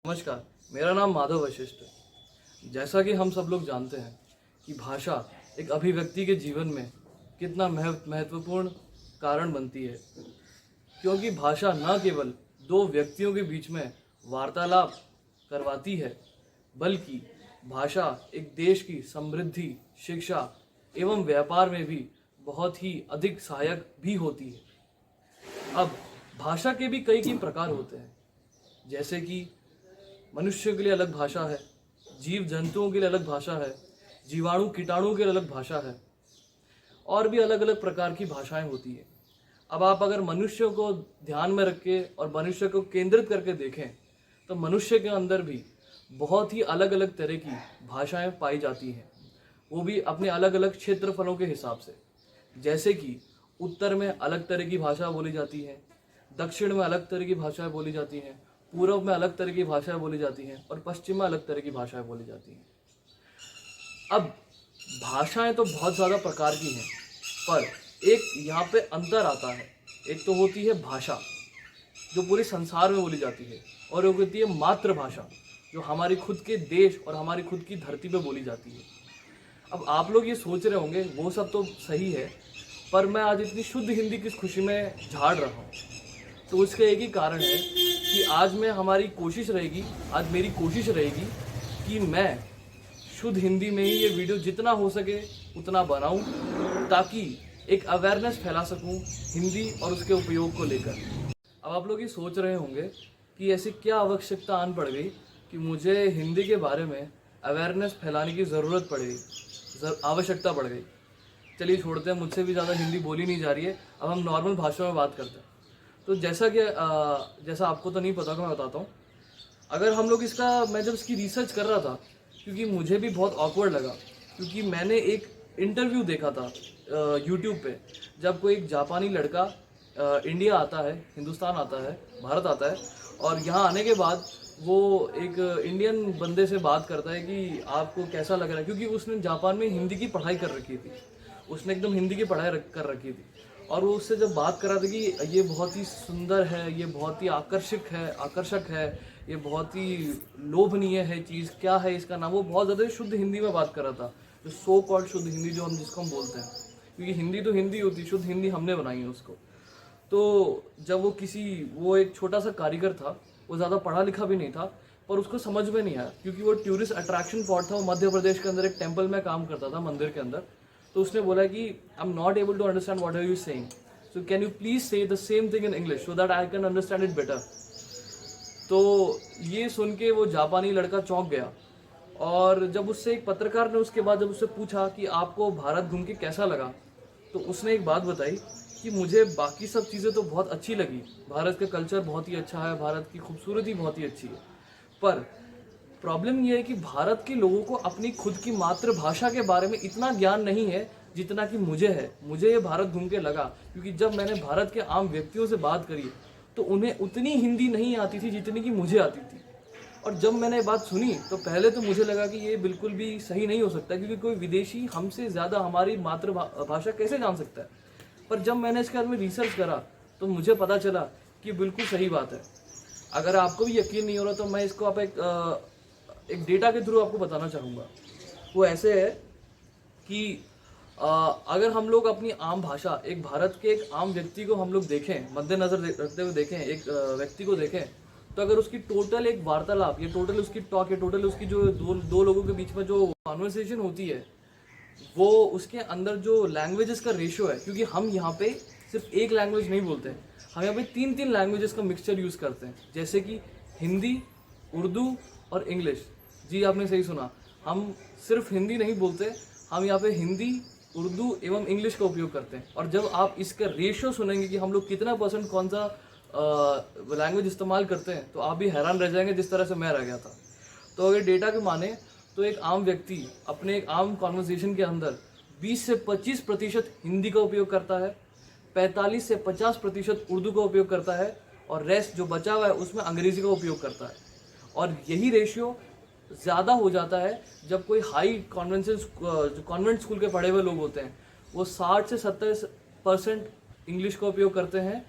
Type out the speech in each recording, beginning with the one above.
नमस्कार, मेरा नाम माधव वशिष्ठ है। जैसा कि हम सब लोग जानते हैं कि भाषा एक अभिव्यक्ति के जीवन में कितना महत्वपूर्ण कारण बनती है, क्योंकि भाषा न केवल दो व्यक्तियों के बीच में वार्तालाप करवाती है, बल्कि भाषा एक देश की समृद्धि, शिक्षा एवं व्यापार में भी बहुत ही अधिक सहायक भी होती है। अब भाषा के भी कई प्रकार होते हैं, जैसे कि मनुष्य के लिए अलग भाषा है, जीव जंतुओं के लिए अलग भाषा है, जीवाणु कीटाणुओं के लिए अलग भाषा है, और भी अलग अलग प्रकार की भाषाएं होती है। अब आप अगर मनुष्य को ध्यान में रख के और मनुष्य को केंद्रित करके देखें तो मनुष्य के अंदर भी बहुत ही अलग अलग तरह की भाषाएं पाई जाती हैं, वो भी अपने अलग अलग क्षेत्रफलों के हिसाब से। जैसे कि उत्तर में अलग तरह की भाषा बोली जाती है, दक्षिण में अलग तरह की भाषाएं बोली जाती हैं, पूर्व में अलग तरह की भाषाएं बोली जाती हैं और पश्चिम में अलग तरह की भाषाएं बोली जाती हैं। अब भाषाएं तो बहुत ज़्यादा प्रकार की हैं, पर एक यहाँ पे अंतर आता है। एक तो होती है भाषा जो पूरे संसार में बोली जाती है, और एक होती है मातृभाषा जो हमारी खुद के देश और हमारी खुद की धरती पे बोली जाती है। अब आप लोग ये सोच रहे होंगे वो सब तो सही है, पर मैं आज इतनी शुद्ध हिंदी किस खुशी में झाड़ रहा हूँ। तो उसका एक ही कारण है कि आज मेरी कोशिश रहेगी कि मैं शुद्ध हिंदी में ही ये वीडियो जितना हो सके उतना बनाऊं, ताकि एक अवेयरनेस फैला सकूं हिंदी और उसके उपयोग को लेकर। अब आप लोग ये सोच रहे होंगे कि ऐसी क्या आवश्यकता आन पड़ गई कि मुझे हिंदी के बारे में अवेयरनेस फैलाने की ज़रूरत पड़ गई, आवश्यकता पड़ गई। चलिए छोड़ते हैं, मुझसे भी ज़्यादा हिंदी बोली नहीं जा रही है। अब हम नॉर्मल भाषा में बात करते हैं। तो जैसा आपको तो नहीं पता कि मैं बताता हूँ। अगर हम लोग मैं जब इसकी रिसर्च कर रहा था, क्योंकि मुझे भी बहुत ऑकवर्ड लगा, क्योंकि मैंने एक इंटरव्यू देखा था यूट्यूब पे, जब कोई एक जापानी लड़का इंडिया आता है, हिंदुस्तान आता है, भारत आता है, और यहाँ आने के बाद वो एक इंडियन बंदे से बात करता है कि आपको कैसा लग रहा है, क्योंकि उसने जापान में हिंदी की पढ़ाई कर रखी थी, उसने एकदम हिंदी की पढ़ाई कर रखी थी। और वो उससे जब बात कर रहा था कि ये बहुत ही सुंदर है, ये बहुत ही आकर्षक है, ये बहुत ही लोभनीय है चीज़, क्या है इसका नाम, वो बहुत ज़्यादा शुद्ध हिंदी में बात कर रहा था, जो सो कॉल्ड शुद्ध हिंदी जिसको हम बोलते हैं, क्योंकि हिंदी तो हिंदी होती, शुद्ध हिंदी हमने बनाई है उसको। तो जब वो एक छोटा सा कारीगर था, वो ज़्यादा पढ़ा लिखा भी नहीं था, पर उसको समझ में नहीं आया, क्योंकि वो टूरिस्ट अट्रैक्शन स्पॉट था, वो मध्य प्रदेश के अंदर एक टेम्पल में काम करता था, मंदिर के अंदर। तो उसने बोला कि I am not able to understand what are you saying, so can you please say the same thing in English so that I can understand it better. तो ये सुन के वो जापानी लड़का चौंक गया, और जब उससे एक पत्रकार ने उसके बाद जब उससे पूछा कि आपको भारत घूम के कैसा लगा, तो उसने एक बात बताई कि मुझे बाकी सब चीज़ें तो बहुत अच्छी लगी, भारत का कल्चर बहुत ही अच्छा है, भारत की खूबसूरती बहुत ही अच्छी है, पर प्रॉब्लम यह है कि भारत के लोगों को अपनी खुद की मातृभाषा के बारे में इतना ज्ञान नहीं है जितना कि मुझे है। मुझे ये भारत घूम के लगा, क्योंकि जब मैंने भारत के आम व्यक्तियों से बात करी तो उन्हें उतनी हिंदी नहीं आती थी जितनी कि मुझे आती थी। और जब मैंने बात सुनी तो पहले तो मुझे लगा कि ये बिल्कुल भी सही नहीं हो सकता, क्योंकि कोई विदेशी हमसे ज़्यादा हमारी मातृभाषा कैसे जान सकता है। पर जब मैंने इसके बारे में रिसर्च करा तो मुझे पता चला कि बिल्कुल सही बात है। अगर आपको भी यकीन नहीं हो रहा तो मैं इसको आप एक डेटा के थ्रू आपको बताना चाहूँगा। वो ऐसे है कि अगर हम लोग अपनी आम भाषा, एक भारत के एक आम व्यक्ति को हम लोग देखें, मद्देनजर रखते हुए देखें, एक व्यक्ति को देखें, तो अगर उसकी टोटल एक वार्तालाप, ये टोटल उसकी टॉक, ये टोटल उसकी जो दो लोगों के बीच में जो कॉन्वर्सेशन होती है, वो उसके अंदर जो लैंग्वेजेस का रेशियो है, क्योंकि हम यहाँ पे सिर्फ एक लैंग्वेज नहीं बोलते हैं, हम यहाँ पे तीन लैंग्वेजेस का मिक्सचर यूज़ करते हैं, जैसे कि हिंदी, उर्दू और इंग्लिश। जी आपने सही सुना, हम सिर्फ हिंदी नहीं बोलते, हम यहाँ पे हिंदी, उर्दू एवं इंग्लिश का उपयोग करते हैं। और जब आप इसका रेशियो सुनेंगे कि हम लोग कितना % कौन सा लैंग्वेज इस्तेमाल करते हैं, तो आप भी हैरान रह जाएंगे जिस तरह से मैं रह गया था। तो अगर डेटा के माने तो एक आम व्यक्ति अपने एक आम कॉन्वर्सेशन के अंदर 20 से 25% हिंदी का उपयोग करता है, 45 से 50% उर्दू का उपयोग करता है, और रेस्ट जो बचा हुआ है उसमें अंग्रेजी का उपयोग करता है। और यही रेशियो ज़्यादा हो जाता है जब कोई हाई कॉन्वेंट स्कूल के पढ़े हुए लोग होते हैं, वो 60 से 70% इंग्लिश का उपयोग करते हैं,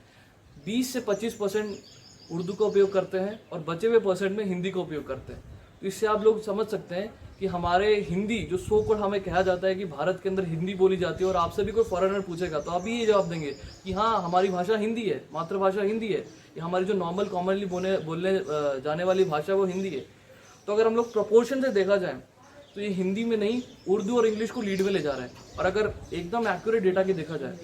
20 से 25% उर्दू का उपयोग करते हैं और बचे हुए परसेंट में हिंदी का उपयोग करते हैं। तो इससे आप लोग समझ सकते हैं कि हमारे हिंदी जो सो कॉल्ड हमें कहा जाता है कि भारत के अंदर हिंदी बोली जाती है, और आपसे भी कोई फॉरेनर पूछेगा तो आप भी ये जवाब देंगे कि हाँ हमारी भाषा हिंदी है, मातृभाषा हिंदी है, या हमारी जो नॉर्मल कॉमनली बोलने जाने वाली भाषा है वो हिंदी है। तो अगर हम लोग प्रपोर्शन से देखा जाए तो ये हिंदी में नहीं उर्दू और इंग्लिश को लीड में ले जा रहा है, और अगर एकदम एक्यूरेट डेटा की देखा जाए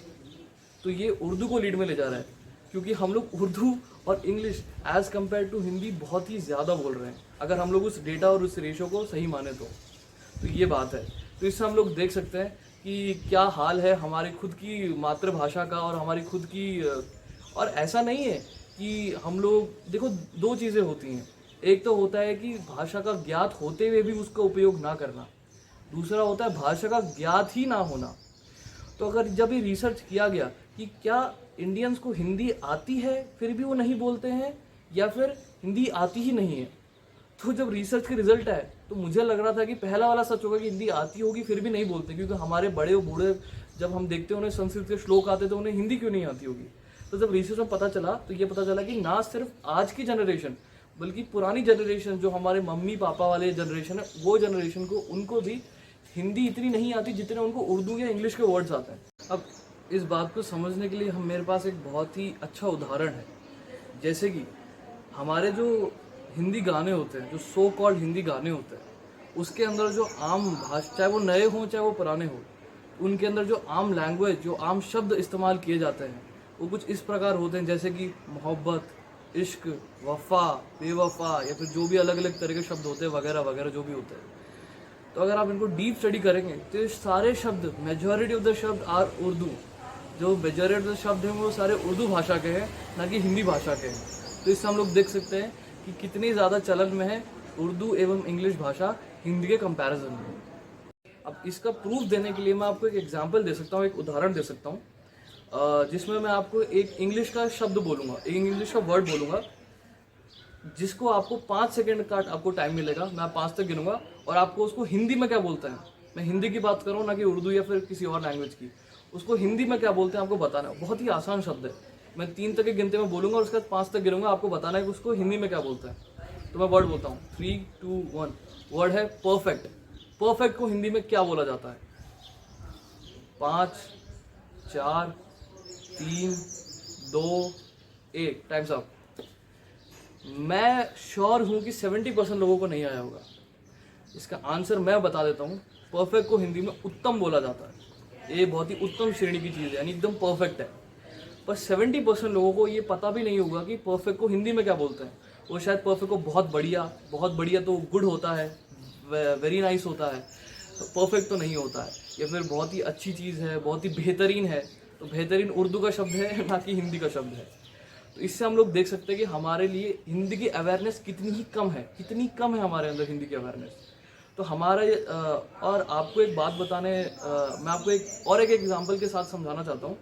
तो ये उर्दू को लीड में ले जा रहा है, क्योंकि हम लोग उर्दू और English as compare to Hindi बहुत ही ज़्यादा बोल रहे हैं, अगर हम लोग उस डेटा और उस रेशो को सही माने तो ये बात है। तो इससे हम लोग देख सकते हैं कि क्या हाल है हमारी खुद की मातृभाषा का और हमारी खुद की। और ऐसा नहीं है कि हम लोग, देखो दो चीज़ें होती हैं, एक तो होता है कि भाषा का ज्ञात होते हुए भी उसका उपयोग ना करना, दूसरा होता है भाषा का ज्ञात ही ना होना। तो अगर जब ये रिसर्च किया गया कि क्या इंडियंस को हिंदी आती है फिर भी वो नहीं बोलते हैं, या फिर हिंदी आती ही नहीं है, तो जब रिसर्च के रिजल्ट आए तो मुझे लग रहा था कि पहला वाला सच होगा कि हिंदी आती होगी फिर भी नहीं बोलते, क्योंकि हमारे बड़े और बूढ़े जब हम देखते हैं उन्हें संस्कृत के श्लोक आते तो उन्हें हिंदी क्यों नहीं आती होगी। तो जब रिसर्च में पता चला तो ये पता चला कि ना सिर्फ आज की जनरेशन बल्कि पुरानी जनरेशन जो हमारे मम्मी पापा वाले जनरेशन है, वो जनरेशन को उनको भी हिंदी इतनी नहीं आती जितने उनको उर्दू या इंग्लिश के वर्ड्स आते हैं। अब इस बात को समझने के लिए मेरे पास एक बहुत ही अच्छा उदाहरण है। जैसे कि हमारे जो हिंदी गाने होते हैं, जो सो कॉल्ड हिंदी गाने होते हैं, उसके अंदर जो आम भाषा, चाहे वो नए हों चाहे वो पुराने हों, उनके अंदर जो आम लैंग्वेज, जो आम शब्द इस्तेमाल किए जाते हैं वो कुछ इस प्रकार होते हैं, जैसे कि मोहब्बत, इश्क, वफ़ा, बेवफ़ा, या फिर जो भी अलग अलग तरह के शब्द होते हैं वगैरह वगैरह जो भी होते हैं। तो अगर आप इनको डीप स्टडी करेंगे तो ये सारे शब्द, मेजॉरिटी ऑफ द शब्द आर उर्दू। जो मेजॉरिटी ऑफ द शब्द हैं वो सारे उर्दू भाषा के हैं, ना कि हिंदी भाषा के हैं। तो इससे हम लोग देख सकते हैं कि कितनी ज़्यादा चलन में है उर्दू एवं इंग्लिश भाषा हिंदी के कंपैरिजन में। अब इसका प्रूफ देने के लिए मैं आपको एक एग्जांपल दे सकता हूँ, एक उदाहरण दे सकता हूँ, जिसमें मैं आपको एक इंग्लिश का शब्द बोलूँगा, एक इंग्लिश का वर्ड बोलूँगा, जिसको आपको 5 सेकंड का आपको टाइम मिलेगा। मैं 5 तक गिनूंगा और आपको उसको हिंदी में क्या बोलते हैं, मैं हिंदी की बात कर रहा हूँ ना कि उर्दू या फिर किसी और लैंग्वेज की, उसको हिंदी में क्या बोलते हैं आपको बताना है। बहुत ही आसान शब्द है। मैं 3 तक के गिनते में बोलूँगा और उसके बाद 5 तक गिनूंगा, आपको बताना है कि उसको हिंदी में क्या बोलते हैं। तो मैं वर्ड बोलता हूँ, 3, 2, 1। वर्ड है परफेक्ट। परफेक्ट को हिंदी में क्या बोला जाता है? 5, 4, 3, 2, 1, टाइम्स अप। मैं श्योर हूँ कि 70% लोगों को नहीं आया होगा। इसका आंसर मैं बता देता हूँ। परफेक्ट को हिंदी में उत्तम बोला जाता है। ये बहुत ही उत्तम श्रेणी की चीज़ है, यानी एकदम परफेक्ट है। पर 70% लोगों को ये पता भी नहीं होगा कि परफेक्ट को हिंदी में क्या बोलते हैं। वो शायद परफेक्ट को बहुत बढ़िया तो गुड होता है, वेरी नाइस होता है, परफेक्ट तो नहीं होता है। या फिर बहुत ही अच्छी चीज़ है, बहुत ही बेहतरीन है, तो बेहतरीन उर्दू का शब्द है ना कि हिंदी का शब्द है। तो इससे हम लोग देख सकते हैं कि हमारे लिए हिंदी की अवेयरनेस कितनी ही कम है, कितनी कम है हमारे अंदर हिंदी की अवेयरनेस। तो हमारे और आपको एक बात बताने, मैं आपको एक एग्जांपल के साथ समझाना चाहता हूँ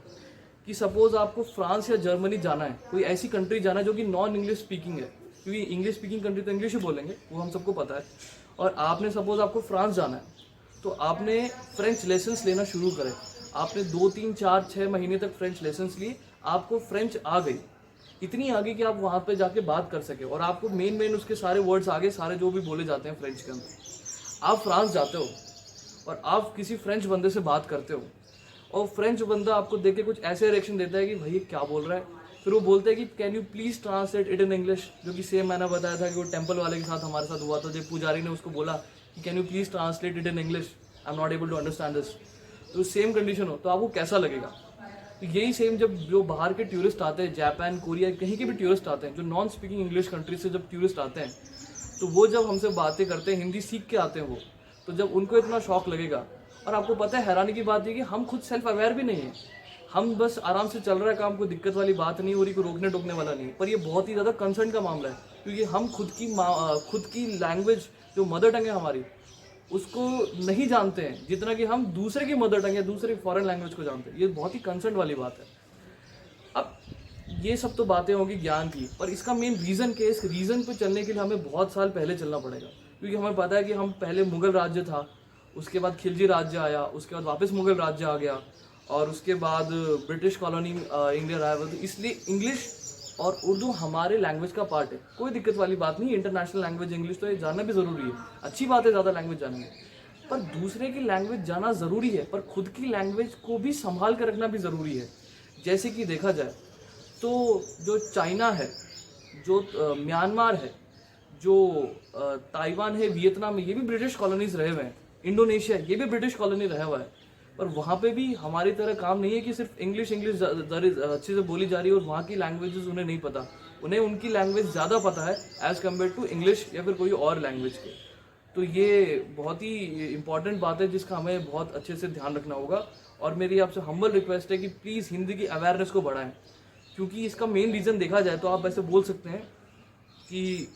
कि सपोज आपको फ्रांस या जर्मनी जाना है, कोई ऐसी कंट्री जाना है जो कि नॉन इंग्लिश स्पीकिंग है, क्योंकि इंग्लिश स्पीकिंग कंट्री तो इंग्लिश ही बोलेंगे, वो हम सबको पता है। और आपने सपोज आपको फ्रांस जाना है, तो आपने फ्रेंच लेसन्स लेना शुरू करें। आपने 2, 3, 4, 6 महीने तक फ्रेंच लेसन्स लिए, आपको फ्रेंच आ गई, इतनी आगे कि आप वहाँ पे जाके बात कर सके, और आपको मेन उसके सारे वर्ड्स आगे, सारे जो भी बोले जाते हैं फ्रेंच के अंदर। आप फ्रांस जाते हो और आप किसी फ्रेंच बंदे से बात करते हो, और फ्रेंच बंदा आपको देख के कुछ ऐसे रिएक्शन देता है कि भाई क्या बोल रहा है। फिर वो बोलते हैं कि can you please translate it in English, जो कि सेम मैंने बताया था कि वो टेम्पल वाले के साथ हमारे साथ हुआ था, जब पुजारी ने उसको बोला कि can you please translate it in English, I am not able to understand this. तो सेम कंडीशन हो तो आपको कैसा लगेगा? तो यही सेम जब जो बाहर के टूरिस्ट आते हैं, जापान, कोरिया, कहीं के भी टूरिस्ट आते हैं, जो नॉन स्पीकिंग इंग्लिश कंट्री से जब टूरिस्ट आते हैं, तो वो जब हमसे बातें करते हैं, हिंदी सीख के आते हैं वो, तो जब उनको इतना शौक लगेगा। और आपको पता है हैरानी की बात है कि हम खुद सेल्फ अवेयर भी नहीं है, हम बस आराम से चल रहा है काम, कोई दिक्कत वाली बात नहीं हो रही, कोई रोकने टोकने वाला नहीं। पर ये बहुत ही ज़्यादा कंसर्न का मामला है, क्योंकि हम खुद की लैंग्वेज जो मदर टंग है हमारी, उसको नहीं जानते हैं जितना कि हम दूसरे की मदर टंग या दूसरे फॉरेन लैंग्वेज को जानते हैं। ये बहुत ही कंसर्न वाली बात है। अब ये सब तो बातें होगी ज्ञान की, पर इसका मेन रीज़न क्या है? इस रीज़न पे चलने के लिए हमें बहुत साल पहले चलना पड़ेगा, क्योंकि हमें पता है कि हम पहले मुगल राज्य था, उसके बाद खिलजी राज्य आया, उसके बाद वापस मुगल राज्य आ गया, और उसके बाद ब्रिटिश कॉलोनी इंडिया आया। तो इसलिए इंग्लिश और उर्दू हमारे लैंग्वेज का पार्ट है, कोई दिक्कत वाली बात नहीं। इंटरनेशनल लैंग्वेज इंग्लिश तो ये जानना भी ज़रूरी है, अच्छी बात है ज़्यादा लैंग्वेज जानना, पर दूसरे की लैंग्वेज जाना ज़रूरी है, पर खुद की लैंग्वेज को भी संभाल कर रखना भी ज़रूरी है। जैसे कि देखा जाए तो जो चाइना है, जो म्यांमार है, जो ताइवान है, वियतनाम है, ये भी ब्रिटिश कॉलोनीज रहे हुए हैं। इंडोनेशिया, ये भी ब्रिटिश कॉलोनी रहा हुआ है, पर वहाँ पे भी हमारी तरह काम नहीं है कि सिर्फ इंग्लिश अच्छे से बोली जा रही है और वहाँ की लैंग्वेजेस उन्हें नहीं पता। उन्हें उनकी लैंग्वेज ज़्यादा पता है एज़ कम्पेयर टू इंग्लिश या फिर कोई और लैंग्वेज के। तो ये बहुत ही इंपॉर्टेंट बात है जिसका हमें बहुत अच्छे से ध्यान रखना होगा। और मेरी आपसे हम्बल रिक्वेस्ट है कि प्लीज़ हिंदी की अवेयरनेस को बढ़ाएं, क्योंकि इसका मेन रीज़न देखा जाए तो आप ऐसे बोल सकते हैं कि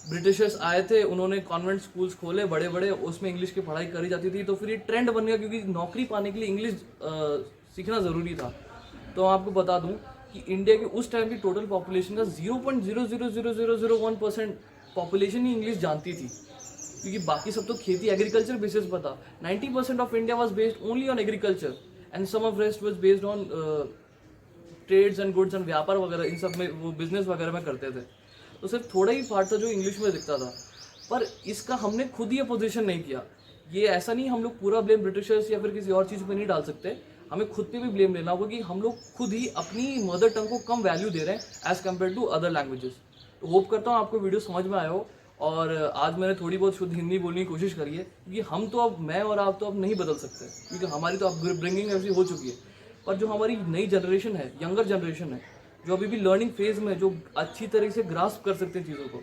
ब्रिटिशर्स आए थे, उन्होंने कॉन्वेंट स्कूल्स खोले बड़े बड़े, उसमें इंग्लिश की पढ़ाई करी जाती थी, तो फिर ये ट्रेंड बन गया क्योंकि नौकरी पाने के लिए इंग्लिश सीखना ज़रूरी था। तो आपको बता दूं कि इंडिया की उस टाइम की टोटल पॉपुलेशन का 0.00001% पॉपुलेशन ही इंग्लिश जानती थी, क्योंकि बाकी सब तो खेती एग्रीकल्चर बेसिस पर था। 90% of India was based only on agriculture and some of rest was based on trades and goods and व्यापार वगैरह, इन सब में वो बिजनेस वगैरह में करते थे। तो सिर्फ थोड़ा ही पार्ट था जो इंग्लिश में दिखता था, पर इसका हमने खुद ही अपोजिशन नहीं किया। ये ऐसा नहीं हम लोग पूरा ब्लेम ब्रिटिशर्स या फिर किसी और चीज़ पे नहीं डाल सकते, हमें खुद पे भी ब्लेम लेना होगा कि हम लोग खुद ही अपनी मदर टंग को कम वैल्यू दे रहे हैं as compare to other languages. तो होप करता हूँ आपको वीडियो समझ में आया हो, और आज मैंने थोड़ी बहुत शुद्ध हिंदी बोलने की कोशिश करी है, क्योंकि हम तो अब, मैं और आप तो अब नहीं बदल सकते, क्योंकि हमारी तो अब ब्रिंगिंग ऐसी हो चुकी है। पर जो हमारी नई जनरेशन है, यंगर जनरेशन है, जो अभी भी लर्निंग फेज में, जो अच्छी तरह से ग्रास्प कर सकते हैं चीज़ों को,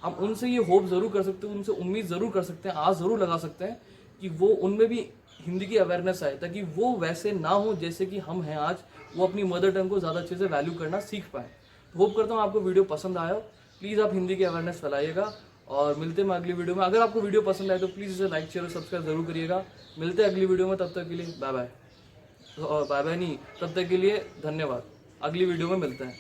हम उनसे ये होप ज़रूर कर सकते हैं, उनसे उम्मीद ज़रूर कर सकते हैं, आस ज़रूर लगा सकते हैं कि वो उनमें भी हिंदी की अवेयरनेस आए, ताकि वो वैसे ना हो जैसे कि हम हैं आज, वो अपनी मदर टंग को ज़्यादा अच्छे से वैल्यू करना सीख पाएँ। तो होप करता हूँ आपको वीडियो पसंद आया हो। प्लीज़ आप हिंदी की अवेयरनेस फैलाइएगा, और मिलते हैं अगली वीडियो में। अगर आपको वीडियो पसंद आए तो प्लीज़ इसे लाइक शेयर और सब्सक्राइब जरूर करिएगा। मिलते हैं अगली वीडियो में, तब तक के लिए बाय बाय। और बाय बाय नहीं, तब तक के लिए धन्यवाद। अगली वीडियो में मिलते हैं।